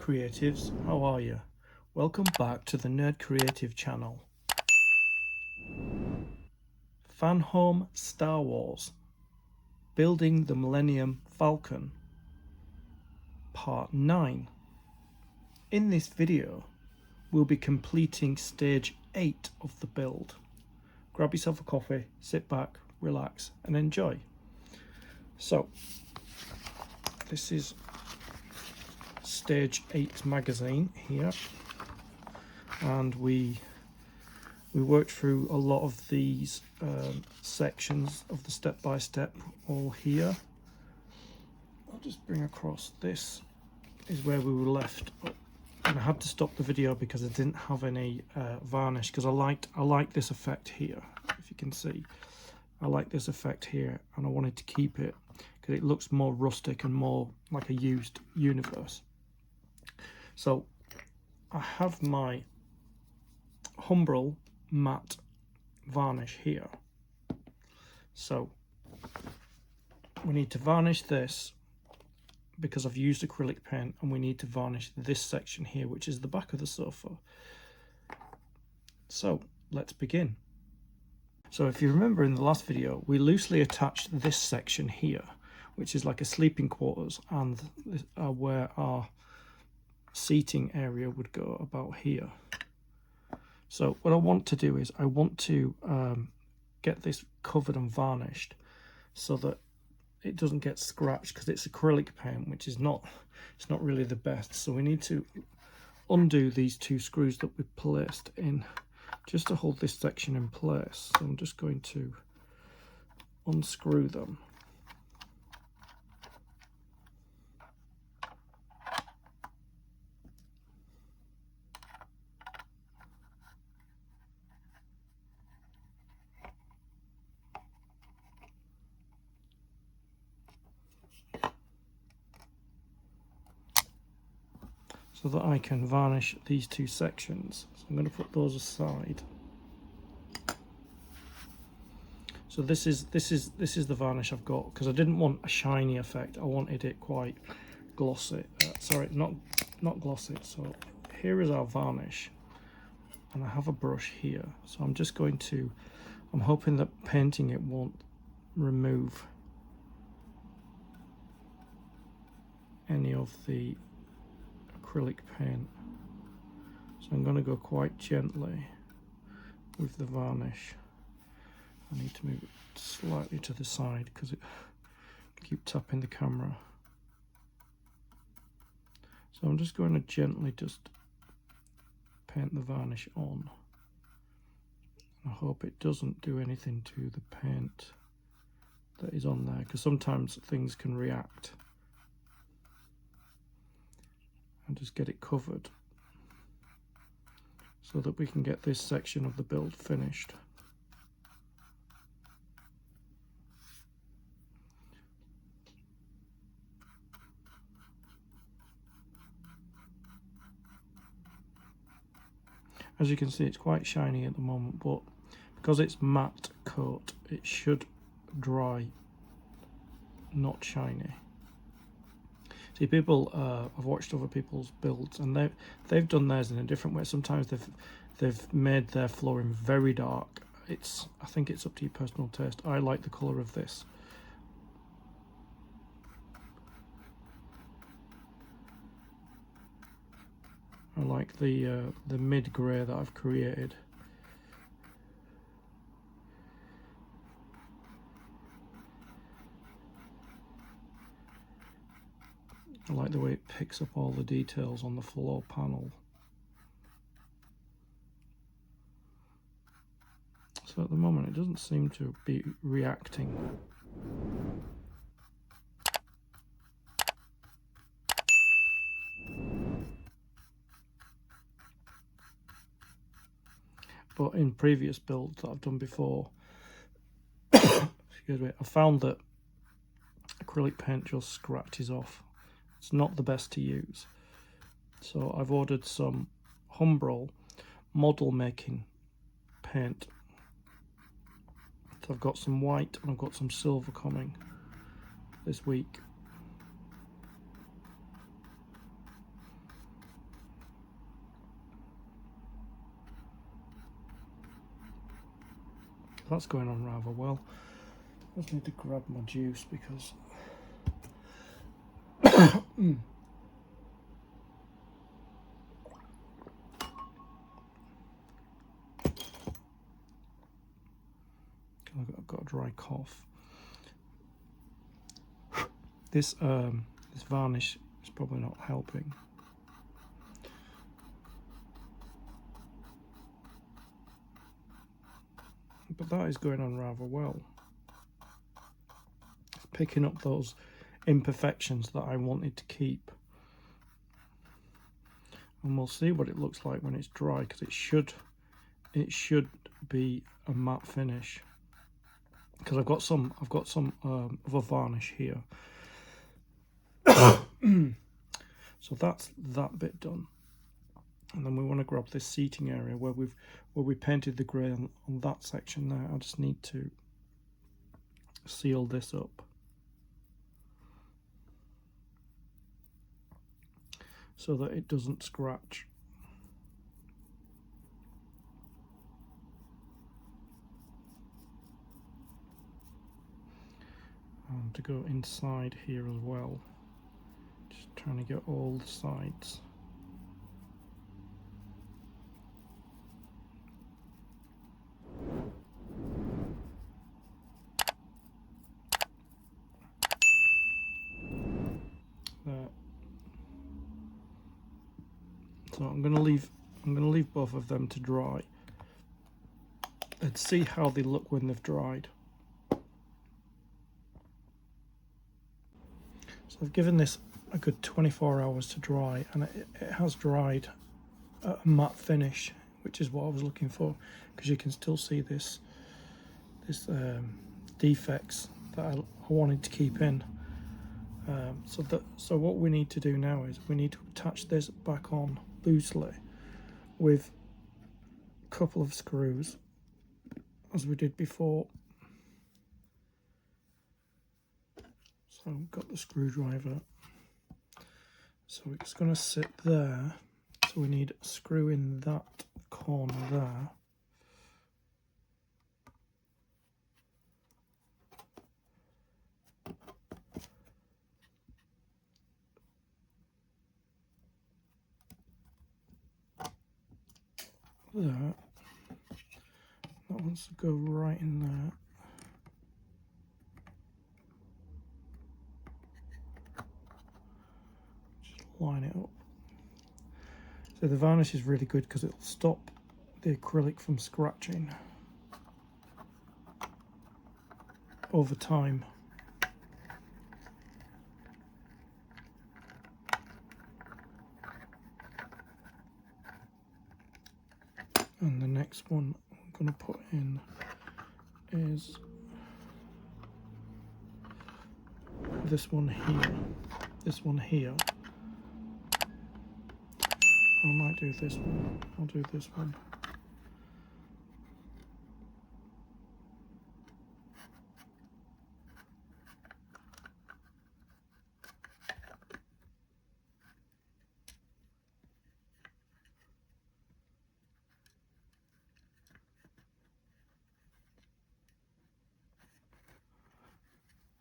creatives, how are you? Welcome back to the Nerd Creative channel. FANHOME Star Wars, Building the Millennium Falcon, Part 9. In this video, we'll be completing stage 8 of the build. Grab yourself a coffee, sit back, relax and enjoy. So, this is stage 8 magazine here, and we worked through a lot of these sections of the step-by-step all here. I'll just bring across, this is where we were left, and I had to stop the video because I didn't have any varnish, because I like this effect here. If you can see, I like this effect here, and I wanted to keep it because it looks more rustic and more like a used universe. So I have my Humbrol matte varnish here. So we need to varnish this because I've used acrylic paint, and we need to varnish this section here, which is the back of the sofa. So let's begin. So if you remember in the last video, we loosely attached this section here, which is like a sleeping quarters, and where our seating area would go about here. So what I want to do is I want to get this covered and varnished so that it doesn't get scratched, because it's acrylic paint, which is not really the best. So we need to undo these two screws that we placed in just to hold this section in place. So I'm just going to unscrew them. So that I can varnish these two sections. So I'm going to put those aside. So this is the varnish I've got, because I didn't want a shiny effect. I wanted it quite glossy. Sorry, not glossy. So here is our varnish, and I have a brush here. So I'm just going to, I'm hoping that painting it won't remove any of the acrylic paint. So I'm going to go quite gently with the varnish. I need to move it slightly to the side because it keep tapping the camera. So I'm just going to gently just paint the varnish on. I hope it doesn't do anything to the paint that is on there, because sometimes things can react. And just get it covered so that we can get this section of the build finished. As you can see, it's quite shiny at the moment, but because it's matte coat, it should dry not shiny. See, people, I've watched other people's builds, and they've done theirs in a different way. Sometimes they've made their flooring very dark. I think it's up to your personal taste. I like the colour of this. I like the mid grey that I've created. I like the way it picks up all the details on the floor panel. So at the moment it doesn't seem to be reacting. But in previous builds that I've done before, excuse me, I found that acrylic paint just scratches off. It's not the best to use. So I've ordered some Humbrol model making paint. So I've got some white and I've got some silver coming this week. that's going on rather well. I just need to grab my juice because I've got a dry cough. This varnish is probably not helping. But that is going on rather well. It's picking up those imperfections that I wanted to keep. And we'll see what it looks like when it's dry, because it should be a matte finish. Because I've got some other varnish here. So that's that bit done. And then we want to grab this seating area where we painted the grey on that section there. I just need to seal this up so that it doesn't scratch. And to go inside here as well, just trying to get all the sides. So I'm going to leave both of them to dry. Let's see how they look when they've dried. So I've given this a good 24 hours to dry, and it has dried at a matte finish, which is what I was looking for, because you can still see this defects that I wanted to keep in. So what we need to do now is we need to attach this back on loosely with a couple of screws, as we did before. So I've got the screwdriver, so it's going to sit there, so we need a screw in that corner there. That wants to go right in there. Just line it up. So the varnish is really good because it'll stop the acrylic from scratching over time. And the next one I'm going to put in is this one here. This one here. I might do this one. I'll do this one.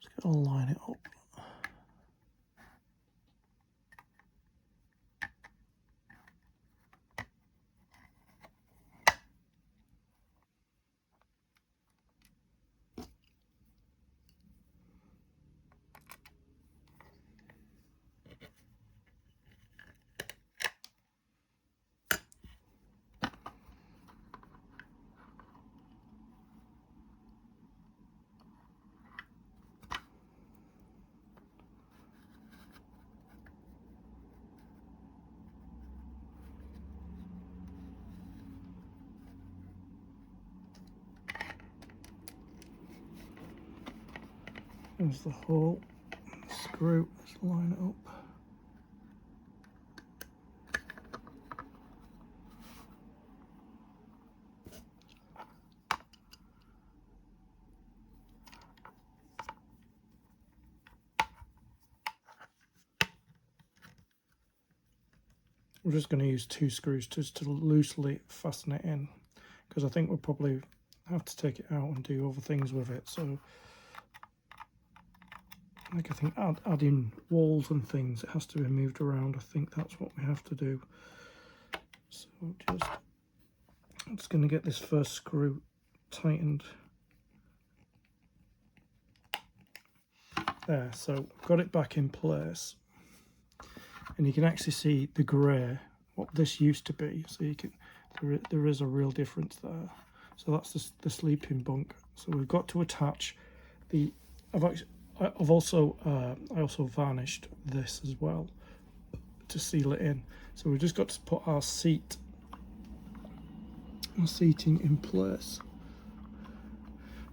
Just gotta line it up. There's the hole, screw, let's line it up. We're just going to use 2 screws just to loosely fasten it in, because I think we're probably have to take it out and do other things with it. So, like I think adding walls and things, it has to be moved around. I think that's what we have to do. So I'm just going to get this first screw tightened. There, so got it back in place, and you can actually see the grey, what this used to be. So you can, there is a real difference there. So that's the sleeping bunk. So we've got to attach the. I also varnished this as well to seal it in. So we've just got to put our seating in place.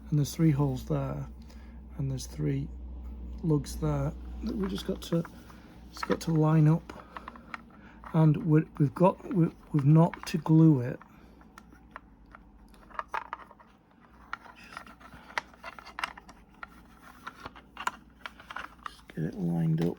And there's 3 holes there, and there's 3 lugs there that we just got to line up, and we've not to glue it. Just get it lined up.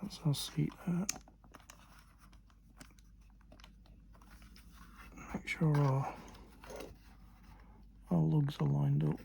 That's our seat there. Make sure our lugs are lined up.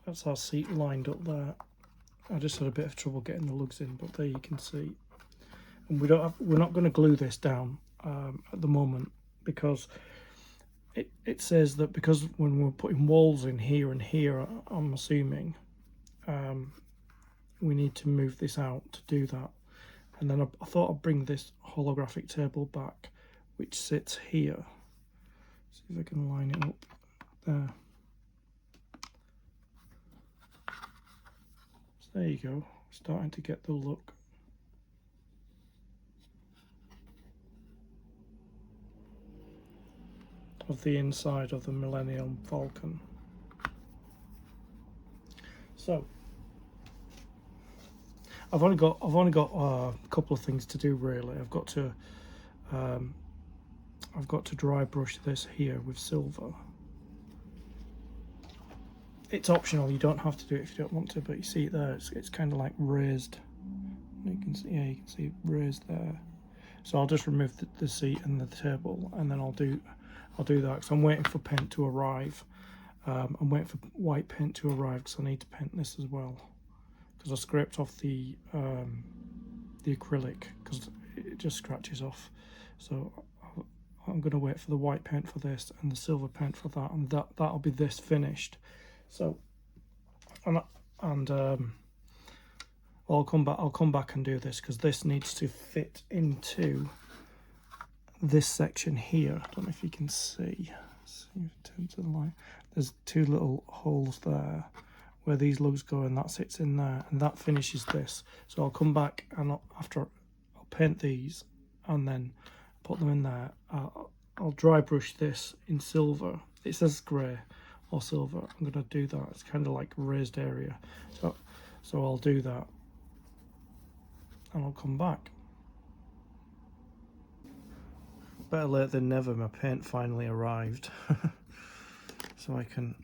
That's our seat lined up there. I just had a bit of trouble getting the lugs in, but there you can see. And we're not going to glue this down at the moment, because it says that because when we're putting walls in here and here, I'm assuming we need to move this out to do that. And then I thought I'd bring this holographic table back, which sits here. See if I can line it up there. There you go, starting to get the look. Of the inside of the Millennium Falcon. So I've only got a couple of things to do really. I've got to dry brush this here with silver. It's optional, you don't have to do it if you don't want to, but you see it there, it's kind of like raised. You can see, yeah, you can see it raised there. So I'll just remove the seat and the table, and then I'll do that, because I'm waiting for paint to arrive. I'm waiting for white paint to arrive because I need to paint this as well, because I scraped off the acrylic because it just scratches off. So I'm going to wait for the white paint for this and the silver paint for that, and that'll be this finished. So, I'll come back and do this, because this needs to fit into this section here. I don't know if you can see. Let's see if it turns to the light. There's 2 little holes there where these lugs go, and that sits in there, and that finishes this. So I'll come back, and I'll paint these and then put them in there. I'll dry brush this in silver. It says grey or silver. I'm going to do that. It's kind of like a raised area. So I'll do that, and I'll come back. Better late than never, my paint finally arrived. So I can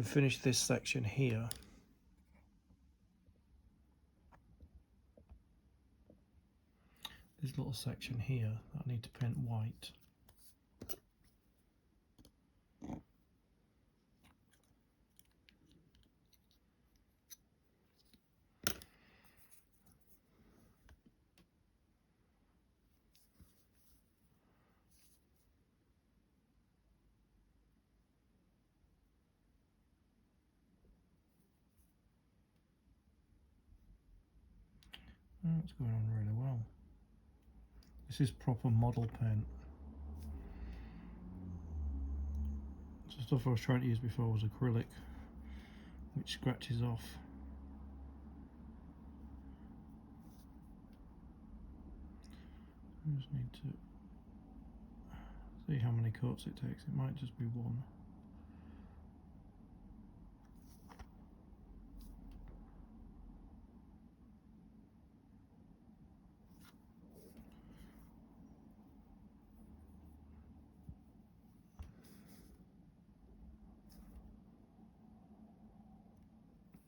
finish this section here. This little section here that I need to paint white. Oh, it's going on really well. This is proper model paint. The stuff I was trying to use before was acrylic, which scratches off. I just need to see how many coats it takes. It might just be one.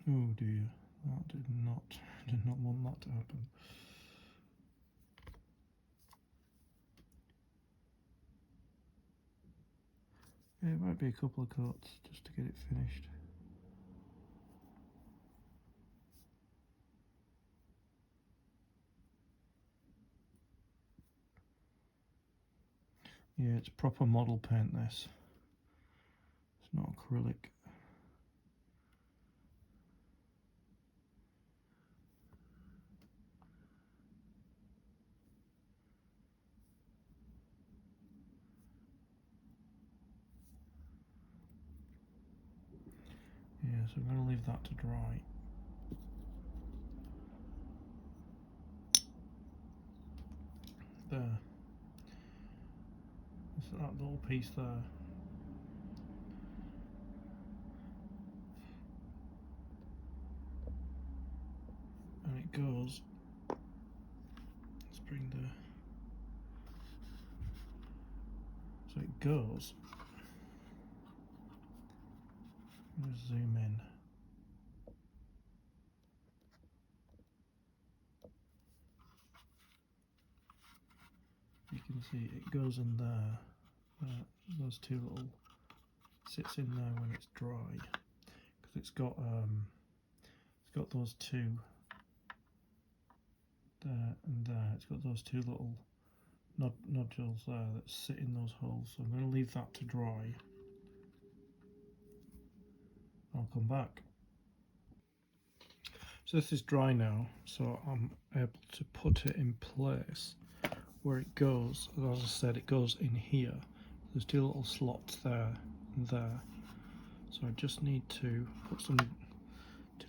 Oh dear, that did not want that to happen. Yeah, it might be a couple of coats just to get it finished. Yeah, it's proper model paint this. It's not acrylic. Yeah, so I'm going to leave that to dry. There. That's that little piece there. And it goes. Let's bring the. So it goes. Let's zoom in. You can see it goes in there. Those two little sits in there when it's dry, because it's got those two there and there. It's got those two little nodules there that sit in those holes. So I'm going to leave that to dry. I'll come back. So this is dry now, so I'm able to put it in place where it goes. As I said, it goes in here. There's two little slots there and there. So I just need to put two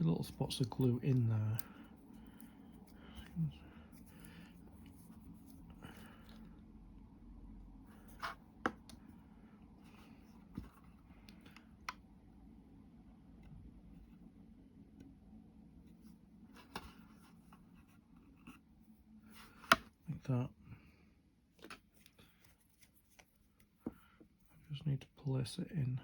little spots of glue in there. Like that. I just need to place it in.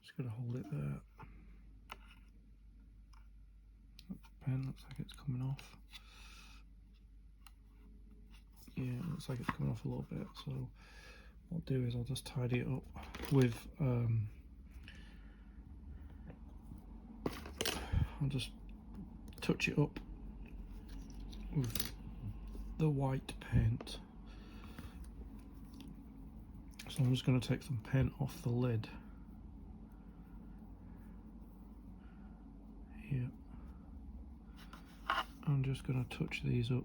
Just gotta hold it there. That pen looks like it's coming off. Yeah, it looks like it's coming off a little bit. So what I'll do is I'll just tidy it up with I'll just touch it up with the white paint. So I'm just going to take some paint off the lid here. I'm just going to touch these up.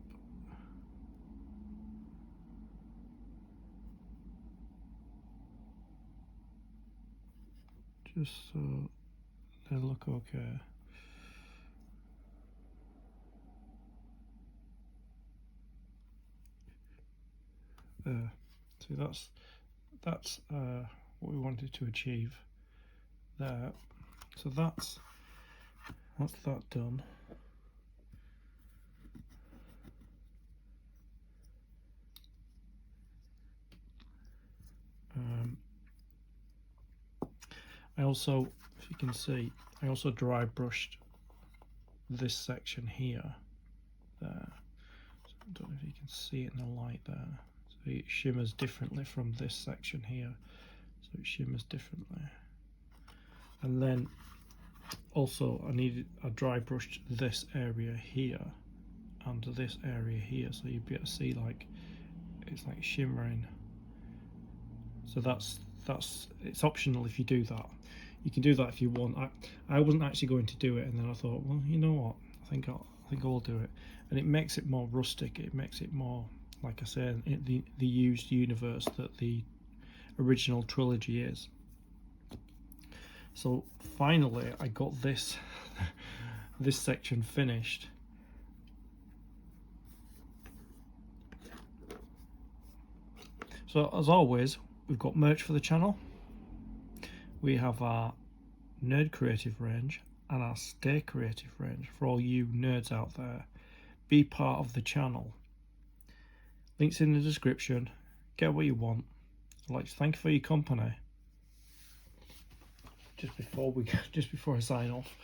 Just so they look okay. There. See, that's what we wanted to achieve there. So that's that done. I also, if you can see, I also dry brushed this section here, there. So I don't know if you can see it in the light there. So it shimmers differently from this section here. So it shimmers differently. And then also I dry brushed this area here and this area here, so you'd be able to see like it's like shimmering. So that's it's optional if you do that. You can do that if you want. I wasn't actually going to do it, and then I thought, well, you know what? I think I'll do it, and it makes it more rustic. It makes it more, like I said, the used universe that the original trilogy is. So finally, I got this this section finished. So as always, we've got merch for the channel. We have our Nerd Creative range and our Stay Creative range for all you nerds out there. Be part of the channel. Links in the description. Get what you want. I'd like to thank you for your company. Just before I sign off.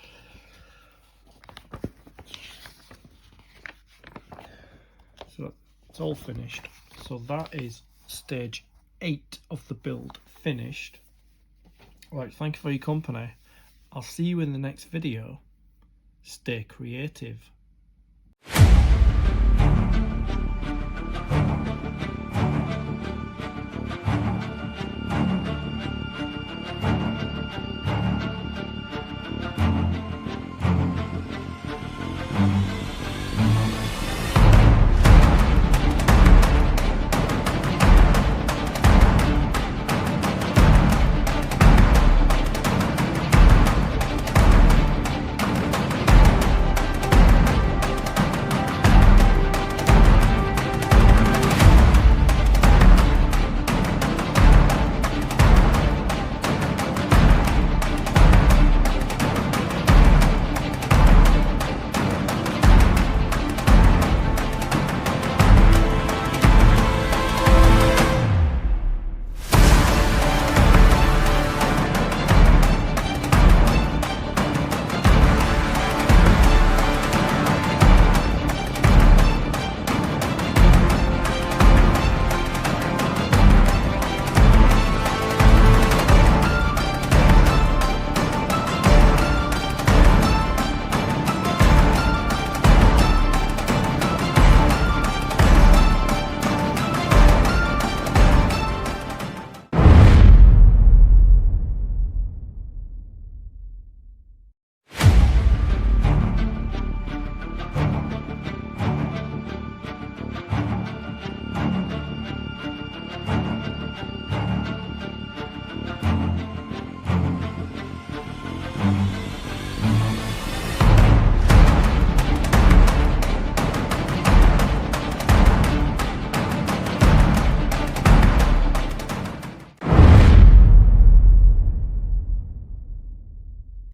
So it's all finished. So that is stage 8 of the build finished. Right, thank you for your company. I'll see you in the next video. Stay creative.